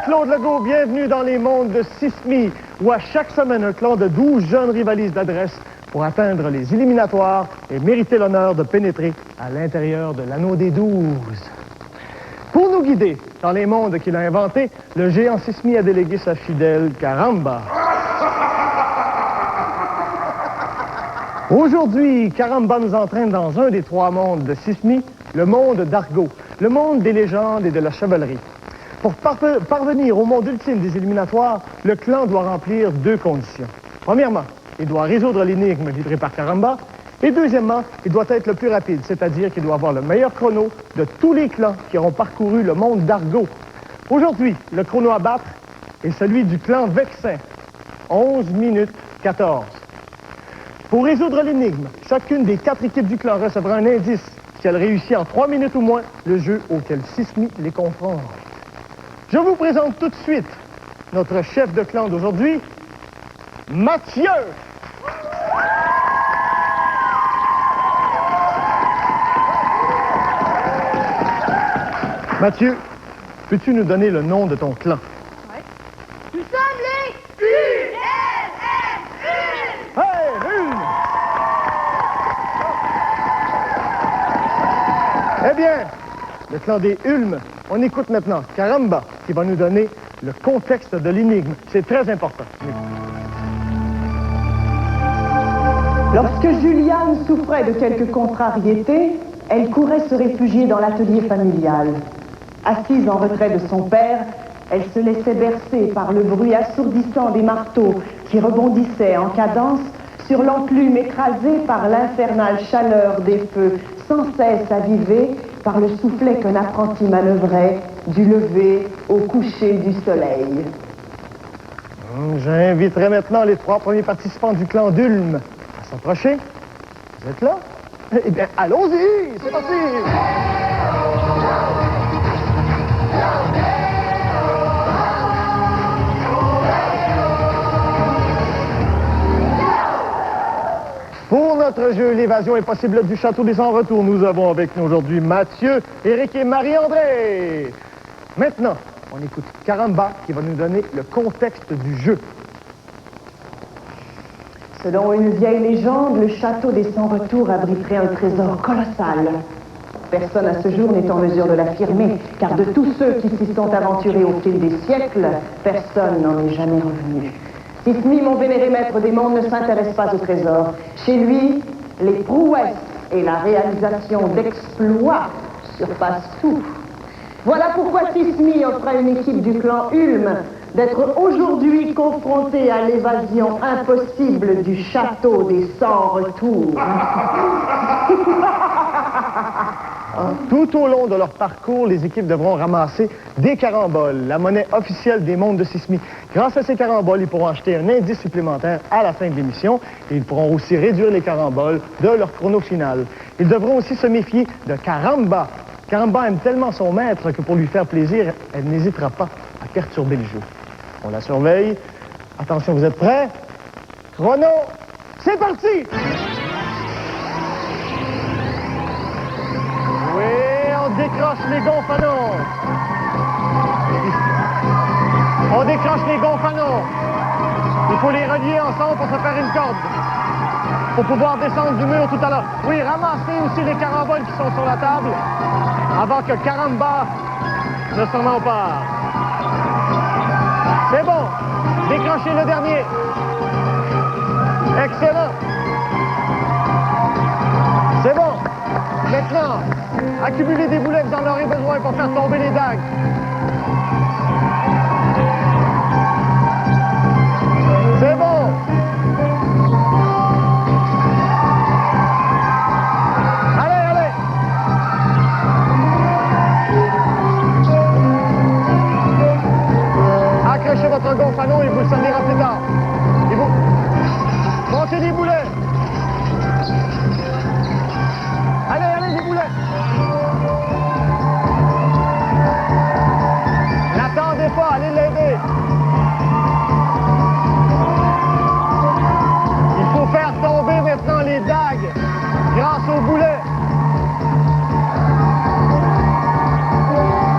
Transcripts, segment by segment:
Claude Legault, bienvenue dans les mondes de Sismi, où à chaque semaine, un clan de 12 jeunes rivalisent d'adresse pour atteindre les éliminatoires et mériter l'honneur de pénétrer à l'intérieur de l'anneau des 12. Pour nous guider dans les mondes qu'il a inventés, le géant Sismi a délégué sa fidèle Caramba. Aujourd'hui, Caramba nous entraîne dans un des 3 mondes de Sismi, le monde d'Argo, le monde des légendes et de la chevalerie. Pour parvenir au monde ultime des éliminatoires, le clan doit remplir 2 conditions. Premièrement, il doit résoudre l'énigme livrée par Caramba. Et deuxièmement, il doit être le plus rapide, c'est-à-dire qu'il doit avoir le meilleur chrono de tous les clans qui auront parcouru le monde d'Argo. Aujourd'hui, le chrono à battre est celui du clan Vexin, 11 minutes 14. Pour résoudre l'énigme, chacune des 4 équipes du clan recevra un indice. Si elle réussit en 3 minutes ou moins, le jeu auquel Sismi les confronte. Je vous présente tout de suite notre chef de clan d'aujourd'hui, Mathieu. Mathieu, peux-tu nous donner le nom de ton clan? Oui. Nous sommes les ULM. Hey, Une! Eh bien, le clan des Ulm, on écoute maintenant Caramba qui va nous donner le contexte de l'énigme. C'est très important. Lorsque Juliane souffrait de quelques contrariétés, elle courait se réfugier dans l'atelier familial. Assise en retrait de son père, elle se laissait bercer par le bruit assourdissant des marteaux qui rebondissaient en cadence sur l'enclume écrasée par l'infernale chaleur des feux, sans cesse avivée par le soufflet qu'un apprenti manœuvrait du lever au coucher du soleil. J'inviterai maintenant les 3 premiers participants du clan d'Ulm à s'approcher. Vous êtes là? Eh bien, allons-y! C'est parti! Pour notre jeu, l'évasion impossible du château des Sans-Retours, nous avons avec nous aujourd'hui Mathieu, Éric et Marie-André. Maintenant, on écoute Caramba qui va nous donner le contexte du jeu. Selon une vieille légende, le château des Sans-Retours abriterait un trésor colossal. Personne à ce jour n'est en mesure de l'affirmer, car de tous ceux qui s'y sont aventurés au fil des siècles, personne n'en est jamais revenu. Sismi, mon vénéré maître des mondes, ne s'intéresse pas au trésor. Chez lui, les prouesses et la réalisation d'exploits surpassent tout. Voilà pourquoi Sismi offre à une équipe du clan Ulm d'être aujourd'hui confrontée à l'évasion impossible du château des Sans-Retours. Tout au long de leur parcours, les équipes devront ramasser des caramboles, la monnaie officielle des mondes de Sismi. Grâce à ces caramboles, ils pourront acheter un indice supplémentaire à la fin de l'émission et ils pourront aussi réduire les caramboles de leur chrono final. Ils devront aussi se méfier de Caramba. Caramba aime tellement son maître que pour lui faire plaisir, elle n'hésitera pas à perturber le jeu. On la surveille. Attention, vous êtes prêts? Chrono, c'est parti! On décroche les gonfanons. On décroche les gonfanons. Il faut les relier ensemble pour se faire une corde. Pour pouvoir descendre du mur tout à l'heure. Oui, ramassez aussi les caramboles qui sont sur la table avant que Caramba ne s'en empare. C'est bon. Décrochez le dernier. Excellent. C'est bon. Maintenant, accumulez des boulets, vous en aurez besoin pour faire tomber les dagues. C'est bon. Allez, allez. Accrochez votre gonfanon et vous le servira plus tard. Et vous montez les boulets. Allez, allez, les boulets. N'attendez pas, allez l'aider. Il faut faire tomber maintenant les dagues grâce aux boulets.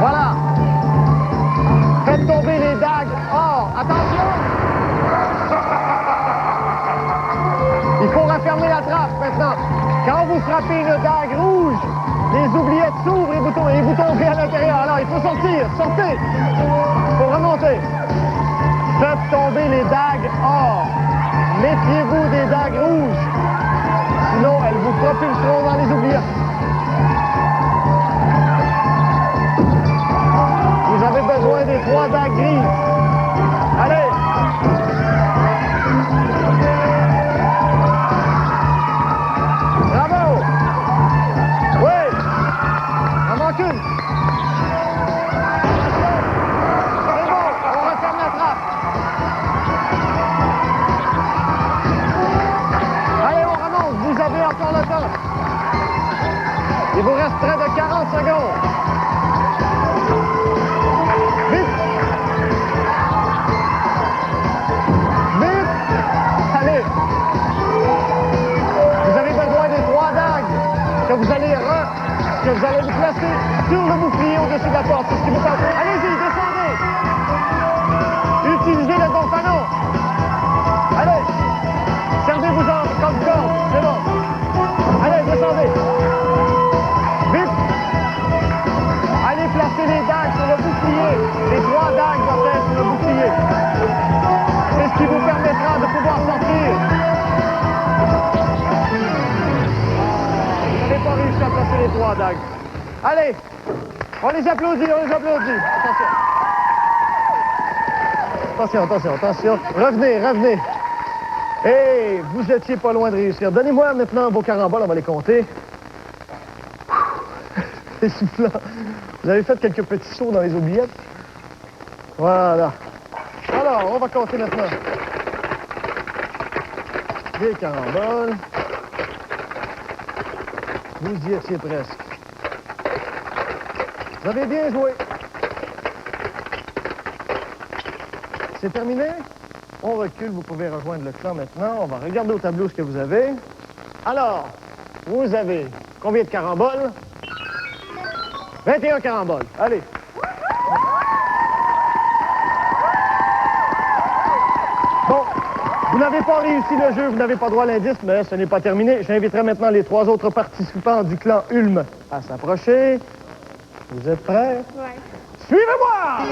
Voilà. Faites tomber vous frappez une dague rouge, les oubliettes s'ouvrent et vous tombez à l'intérieur. Alors, il faut sortir, sortez. Il faut remonter. Faites tomber les dagues hors. Méfiez-vous des dagues rouges. Sinon, elles vous propulseront dans les oubliettes. Vous avez besoin des 3 dagues grises. Allez! Bravo! Oui! Il en manque une. C'est bon, on referme la trappe. Allez, on remonte. Vous avez encore le temps. Il vous reste près de 40 secondes. Vite! Vite! Allez! Vous avez besoin des 3 dagues que vous allez vous placer sur le bouclier au-dessus de la porte. C'est ce qui vous permet. Allez-y, descendez! Utilisez le gonfalon. Allez! Servez-vous-en comme corde. C'est bon. Allez, descendez! Vite! Allez placer les dagues sur le bouclier. Les 3 dagues doivent être sur le bouclier. C'est ce qui vous permettra de pouvoir sortir. Vous n'avez pas réussi à placer les 3 dagues. Allez! On les applaudit, on les applaudit. Attention. Attention. Revenez. Hey, vous étiez pas loin de réussir. Donnez-moi maintenant vos caramboles, on va les compter. C'est soufflant. Vous avez fait quelques petits sauts dans les oubliettes. Voilà. Alors, on va compter maintenant. Des caramboles. Vous y étiez presque. Vous avez bien joué. C'est terminé? On recule, vous pouvez rejoindre le clan maintenant. On va regarder au tableau ce que vous avez. Alors, vous avez combien de caramboles? 21 caramboles. Allez. Bon, vous n'avez pas réussi le jeu, vous n'avez pas droit à l'indice, mais ce n'est pas terminé. J'inviterai maintenant les 3 autres participants du clan Ulm à s'approcher. Vous êtes prêts? Ouais. Suivez-moi!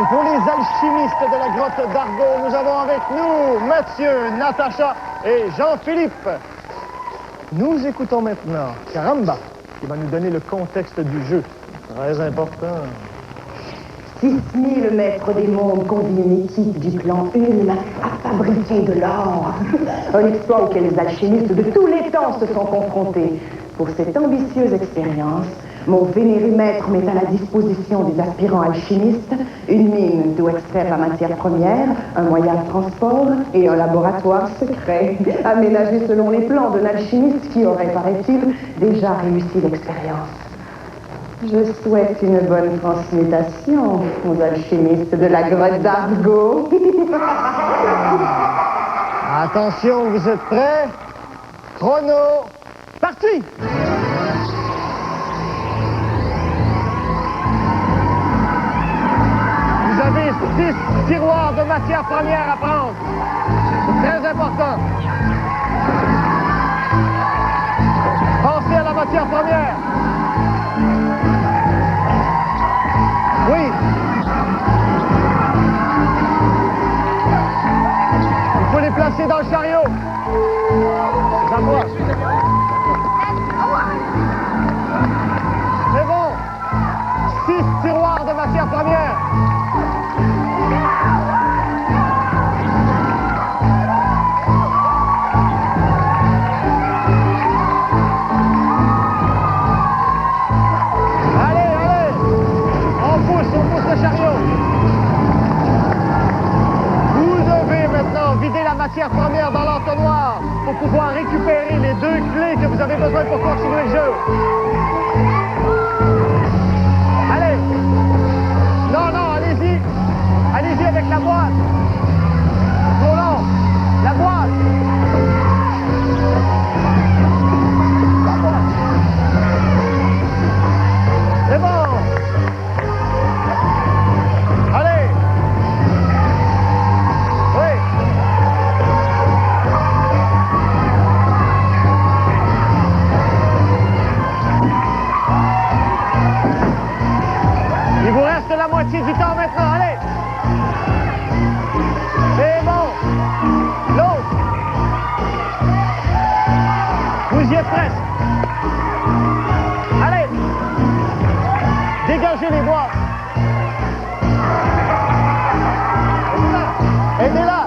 Pour les alchimistes de la grotte d'Argo, nous avons avec nous Mathieu, Natacha et Jean-Philippe. Nous écoutons maintenant Caramba, qui va nous donner le contexte du jeu. Très important. Sismi, le maître des mondes, convie une équipe du clan Ulm à fabriquer de l'or. Un exploit auquel les alchimistes de tous les temps se sont confrontés. Pour cette ambitieuse expérience, mon vénéré maître met à la disposition des aspirants alchimistes une mine d'où extraire la matière première, un moyen de transport et un laboratoire secret, aménagé selon les plans d'un alchimiste qui aurait, paraît-il, déjà réussi l'expérience. Je souhaite une bonne transmutation aux alchimistes de la grotte d'Argo. Attention, vous êtes prêts? Chrono, parti! Vous avez 6 tiroirs de matière première à prendre. C'est très important. Pensez à la matière première. Oui. Il faut les placer dans le chariot. C'est à moi. C'est bon. 6 tiroirs de matière première. Vider la matière première dans l'entonnoir pour pouvoir récupérer les 2 clés que vous avez besoin pour continuer le jeu. Allez! Non, allez-y! Allez-y avec la boîte! Trop long! La boîte! La boîte! Vous y êtes presque. Allez. Dégagez les bois. Aidez-la.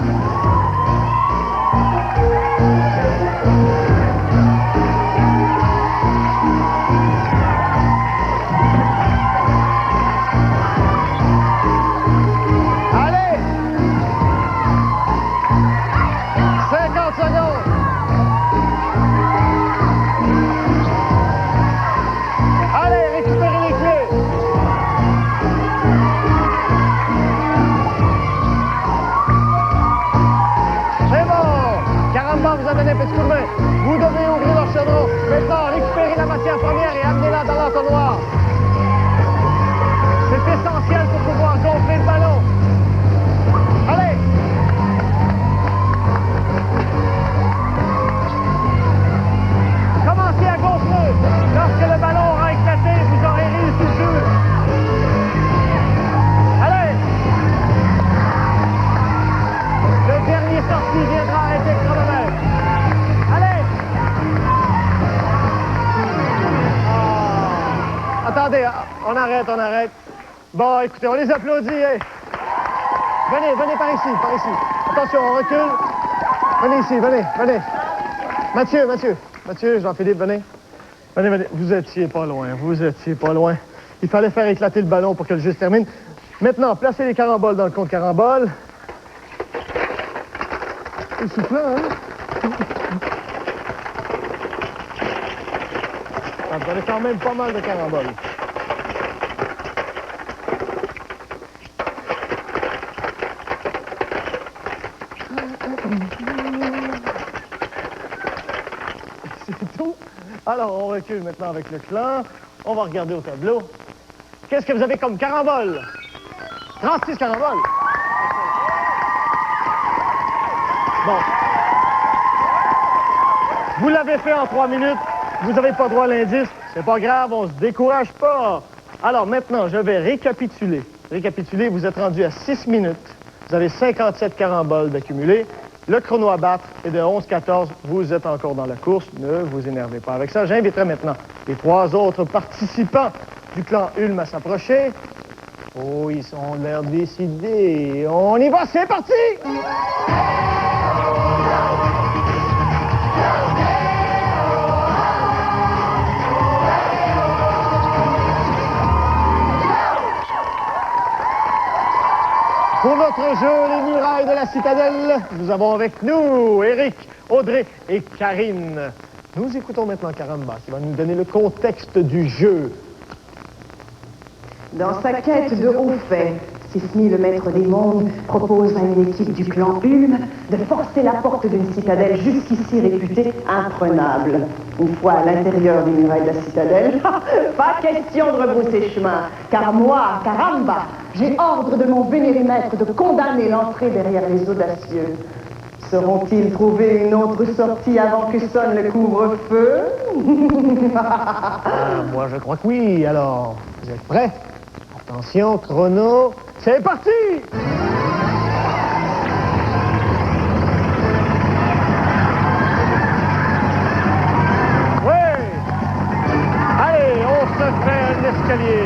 Allez. 50 secondes. Allez, récupérez les clés. C'est bon. Caramba vous a donné un petit coup de main. Vous devez ouvrir leur chaudron. Maintenant, récupérez la matière première et amenez-la dans l'entonnoir. C'est essentiel pour pouvoir gonfler le ballon. Allez. Commencez à gonfler. Lorsque le ballon aura éclaté, vous aurez réussi le jeu. Allez. Le dernier sorti viendra arrêter le chronomètre. Allez. Ah. Attendez, on arrête, on arrête. Bon, écoutez, on les applaudit. Hey. Venez, venez par ici, par ici. Attention, on recule. Venez ici, venez, venez. Mathieu, Jean-Philippe, venez. Venez. Vous étiez pas loin. Il fallait faire éclater le ballon pour que le jeu se termine. Maintenant, placez les caramboles dans le compte carambole. C'est soufflant, hein? Ah, vous avez quand même pas mal de caramboles. C'est tout. Alors, on recule maintenant avec le clan. On va regarder au tableau. Qu'est-ce que vous avez comme carambole? 36 caramboles. Bon. Vous l'avez fait en 3 minutes. Vous n'avez pas droit à l'indice. C'est pas grave, on se décourage pas. Alors maintenant, je vais récapituler. Vous êtes rendu à 6 minutes. Vous avez 57 caramboles d'accumulés. Le chrono à battre est de 11-14. Vous êtes encore dans la course. Ne vous énervez pas avec ça. J'inviterai maintenant les 3 autres participants du clan Ulm à s'approcher. Oh, ils ont l'air décidés. On y va, c'est parti! Pour notre jeu, les murailles de la citadelle, nous avons avec nous Éric, Audrey et Karine. Nous écoutons maintenant Caramba, qui va nous donner le contexte du jeu. Dans sa quête de hauts faits, Sismi, le maître des mondes, propose à une équipe du clan Ulm de forcer la porte d'une citadelle jusqu'ici réputée imprenable. Une fois à l'intérieur des murailles de la citadelle, pas question de rebrousser chemin, car moi, Caramba, j'ai ordre de mon vénéré maître de condamner l'entrée derrière les audacieux. Sauront-ils trouver une autre sortie avant que sonne le couvre-feu? Moi, je crois que oui. Alors, vous êtes prêts? Attention, chrono, c'est parti! Oui! Allez, on se fait un escalier.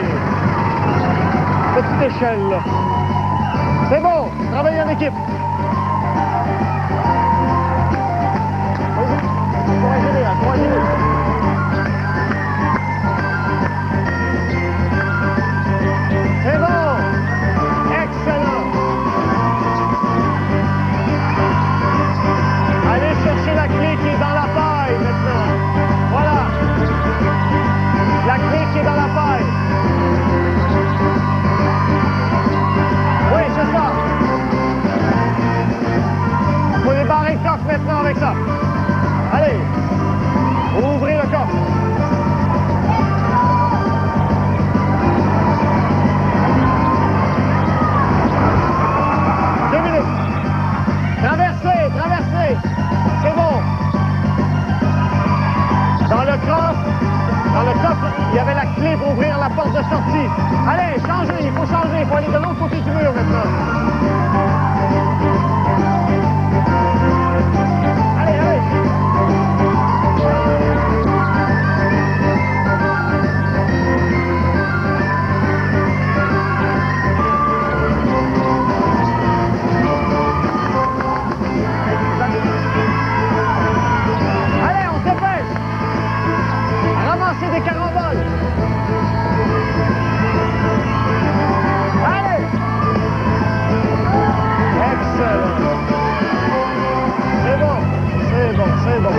Petite échelle. C'est bon, travaillez en équipe. Vas-y, encouragez-les, encouragez-les. C'est bon! Excellent! Allez chercher la clé qui est dans la paille maintenant. Voilà. La clé qui est dans la paille. Oui, c'est ça. Vous pouvez barrer le coffre maintenant avec ça. Allez. Ouvrez le coffre. Traversez, c'est bon. Dans le coffre, il y avait la clé pour ouvrir la porte de sortie. Allez, changez, il faut changer, il faut aller de l'autre côté du mur maintenant. Allez, allez. C'est bon.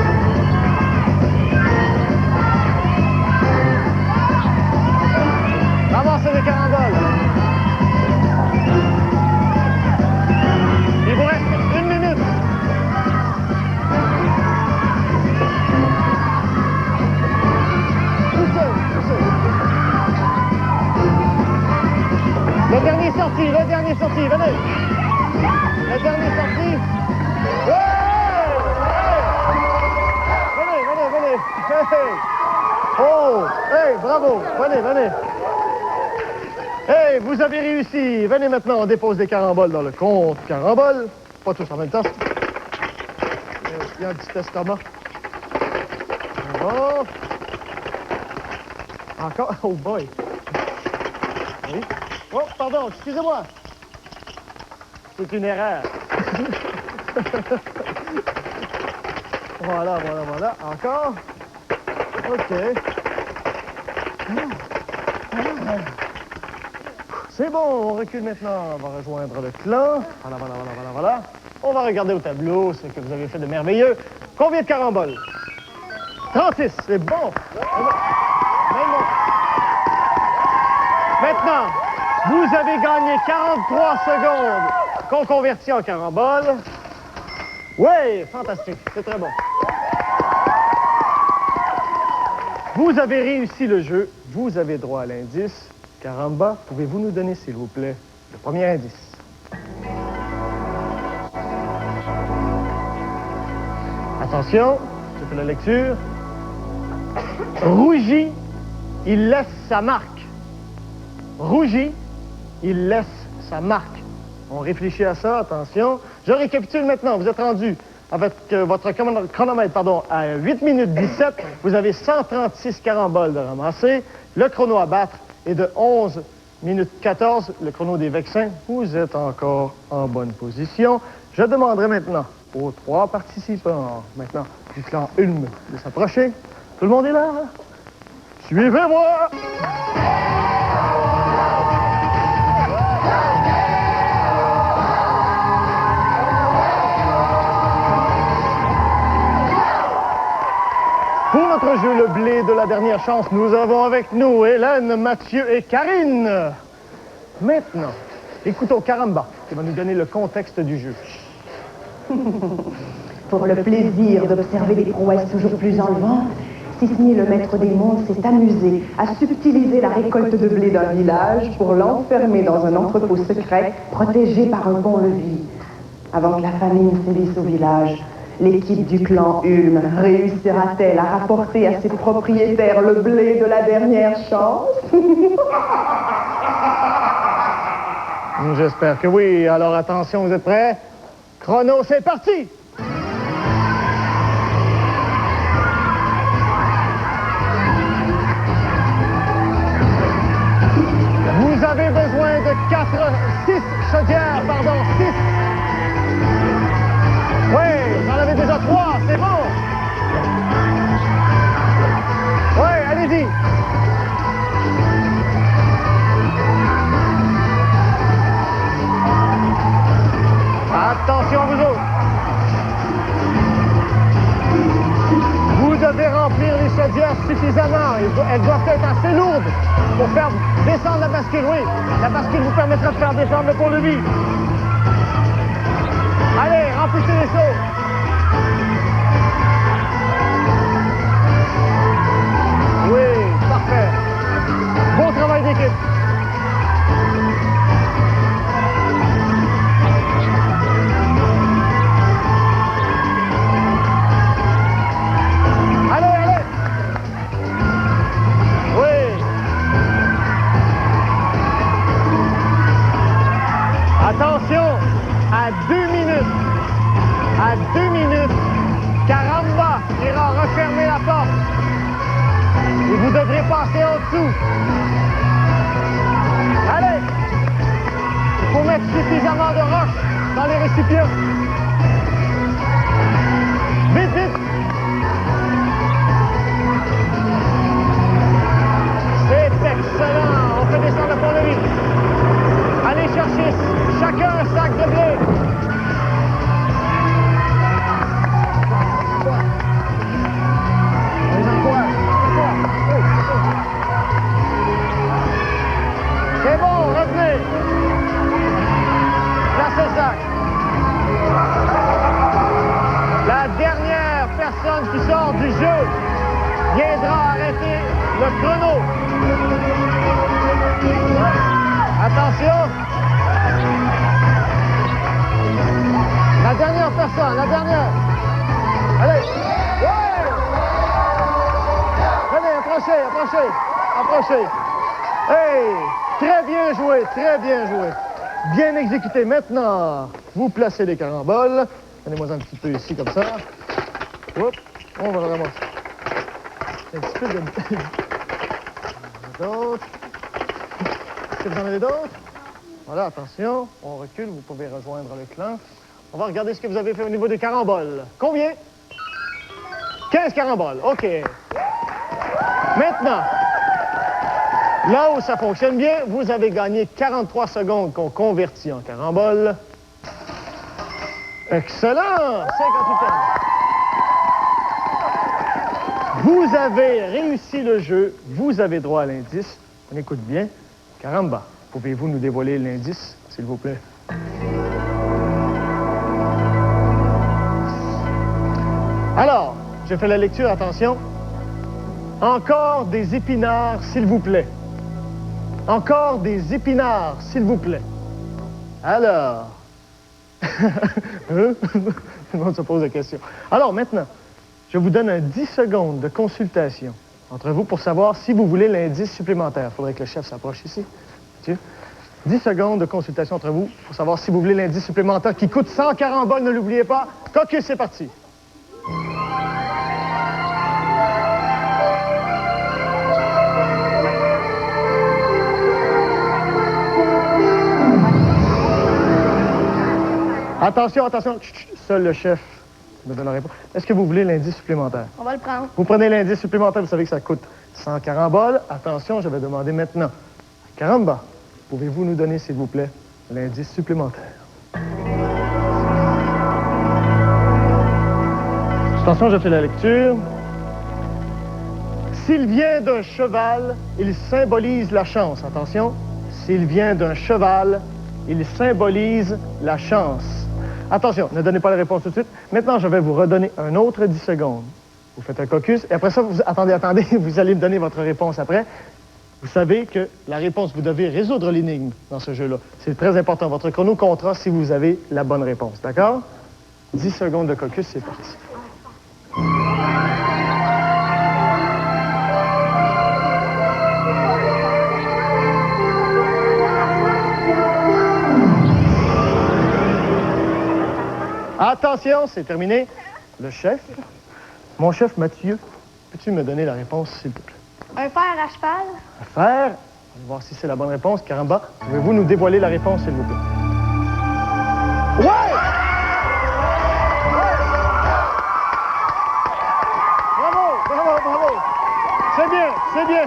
Ramassez les caramboles. Il vous reste 1 minute. Tout seul, tout seul. Le dernier sorti, venez. Le dernier sorti. Ouais! Venez. Hey! Oh! Hey, bravo! Venez. Hey, vous avez réussi. Venez maintenant, on dépose des caramboles dans le compte carambole. Pas tous en même temps. Il y a un petit estomac. Bon. Encore? Oh boy. Oui. Oh, pardon, excusez-moi. C'est une erreur. Voilà. Encore. OK. C'est bon, on recule maintenant. On va rejoindre le clan. Voilà. On va regarder au tableau ce que vous avez fait de merveilleux. Combien de caramboles? 36, c'est bon. Maintenant, vous avez gagné 43 secondes qu'on convertit en caramboles. Oui, fantastique, c'est très bon. Vous avez réussi le jeu. Vous avez droit à l'indice. Caramba, pouvez-vous nous donner, s'il vous plaît, le premier indice? Attention, je fais la lecture. Rougit, il laisse sa marque. Rougit, il laisse sa marque. On réfléchit à ça, attention. Je récapitule maintenant. Vous êtes rendu avec votre chronomètre à 8 minutes 17. Vous avez 136 caramboles de ramasser. Le chrono à battre est de 11 minutes 14. Le chrono des Vexins, vous êtes encore en bonne position. Je demanderai maintenant aux 3 participants du clan Ulm de s'approcher. Tout le monde est là? Suivez-moi! Pour notre jeu, le blé de la dernière chance, nous avons avec nous Hélène, Mathieu et Karine. Maintenant, écoutons Caramba, qui va nous donner le contexte du jeu. Pour le plaisir d'observer des prouesses toujours plus enlevantes, Sismi, le maître des mondes, s'est amusé à subtiliser la récolte de blé d'un village pour l'enfermer dans un entrepôt secret protégé par un pont-levis. Avant que la famine sévisse au village, l'équipe du clan Ulm réussira-t-elle à rapporter à ses propriétaires le blé de la dernière chance? J'espère que oui. Alors attention, vous êtes prêts? Chrono, c'est parti! Vous avez besoin de 6 chaudières, 6. Oui, j'en avais déjà 3, c'est bon. Oui, allez-y. Attention, vous autres. Vous devez remplir les chaudières suffisamment. Elles doivent être assez lourdes pour faire descendre la bascule. Oui, la bascule vous permettra de faire descendre le pont-levis. Allez, remplissez les seaux. Oui, parfait. Bon travail d'équipe. Allez. Oui. Attention, à 2 minutes. À 2 minutes, Caramba ira refermer la porte. Et vous devrez passer en dessous. Allez! Il faut mettre suffisamment de roches dans les récipients. Vite! C'est excellent! On fait descendre le pont-levis. Allez chercher chacun un sac de blé. réponse qui sort du jeu viendra arrêter le chrono. Attention. La dernière personne, la dernière. Allez. Ouais. Venez, approchez, approchez, approchez. Hey, très bien joué, très bien joué. Bien exécuté. Maintenant, vous placez les caramboles. Donnez-moi un petit peu ici, comme ça. Oups, on va le ramasser. Un petit peu de... d'autres. Est-ce que vous en avez d'autres? Voilà, attention, on recule, vous pouvez rejoindre le clan. On va regarder ce que vous avez fait au niveau des caramboles. Combien? 15 caramboles, OK. Maintenant, là où ça fonctionne bien, vous avez gagné 43 secondes qu'on convertit en caramboles. Excellent! 58 ans. Vous avez réussi le jeu, vous avez droit à l'indice. On écoute bien. Caramba, pouvez-vous nous dévoiler l'indice, s'il vous plaît? Alors, je fais la lecture, attention. Encore des épinards, s'il vous plaît. Encore des épinards, s'il vous plaît. Alors... Tout le monde se pose la question. Alors, maintenant, je vous donne un 10 secondes de consultation entre vous pour savoir si vous voulez l'indice supplémentaire. Il faudrait que le chef s'approche ici. Mathieu. 10 secondes de consultation entre vous pour savoir si vous voulez l'indice supplémentaire qui coûte 100 caramboles, ne l'oubliez pas. Caucus, c'est parti. Attention, attention. Seul le chef me donne la réponse. Est-ce que vous voulez l'indice supplémentaire? On va le prendre. Vous prenez l'indice supplémentaire, vous savez que ça coûte 100 caramboles. Attention, je vais demander maintenant. Caramba, pouvez-vous nous donner, s'il vous plaît, l'indice supplémentaire? Attention, je fais la lecture. S'il vient d'un cheval, il symbolise la chance. Attention. S'il vient d'un cheval, il symbolise la chance. Attention, ne donnez pas la réponse tout de suite. Maintenant, je vais vous redonner un autre 10 secondes. Vous faites un caucus, et après ça, attendez, vous allez me donner votre réponse après. Vous savez que la réponse, vous devez résoudre l'énigme dans ce jeu-là. C'est très important. Votre chrono comptera si vous avez la bonne réponse, d'accord? 10 secondes de caucus, c'est parti. Attention, c'est terminé. Le chef, mon chef Mathieu, peux-tu me donner la réponse, s'il te plaît? Un fer à cheval? Un fer. On va voir si c'est la bonne réponse. Caramba, pouvez-vous nous dévoiler la réponse, s'il vous plaît? Ouais! Bravo, bravo, bravo. C'est bien, c'est bien.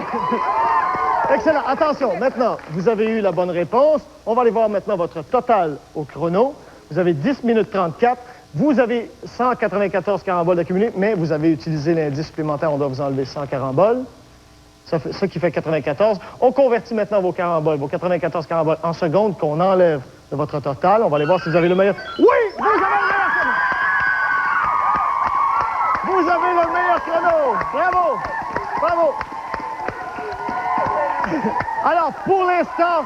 Excellent. Attention, maintenant, vous avez eu la bonne réponse. On va aller voir maintenant votre total au chrono. Vous avez 10 minutes 34. Vous avez 194 caramboles accumulés, mais vous avez utilisé l'indice supplémentaire. On doit vous enlever 100 caramboles. Ça qui fait 94. On convertit maintenant vos caramboles, vos 94 caramboles en secondes qu'on enlève de votre total. On va aller voir si vous avez le meilleur. Oui! Vous avez le meilleur chrono! Vous avez le meilleur chrono! Bravo! Bravo! Alors, pour l'instant,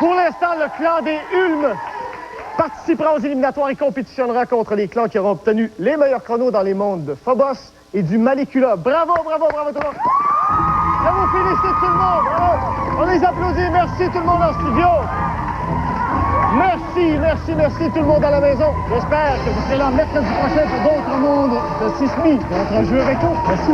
le clan des Ulmes participera aux éliminatoires et compétitionnera contre les clans qui auront obtenu les meilleurs chronos dans les mondes de Phobos et du Malicula. Bravo, bravo, bravo tout le monde! Je vous félicite tout le monde! Bravo! On les applaudit. Merci tout le monde en studio. Merci, merci, merci tout le monde à la maison. J'espère que vous serez là mercredi prochain pour d'autres mondes de Sismi, d'autres jeux rétro. Merci.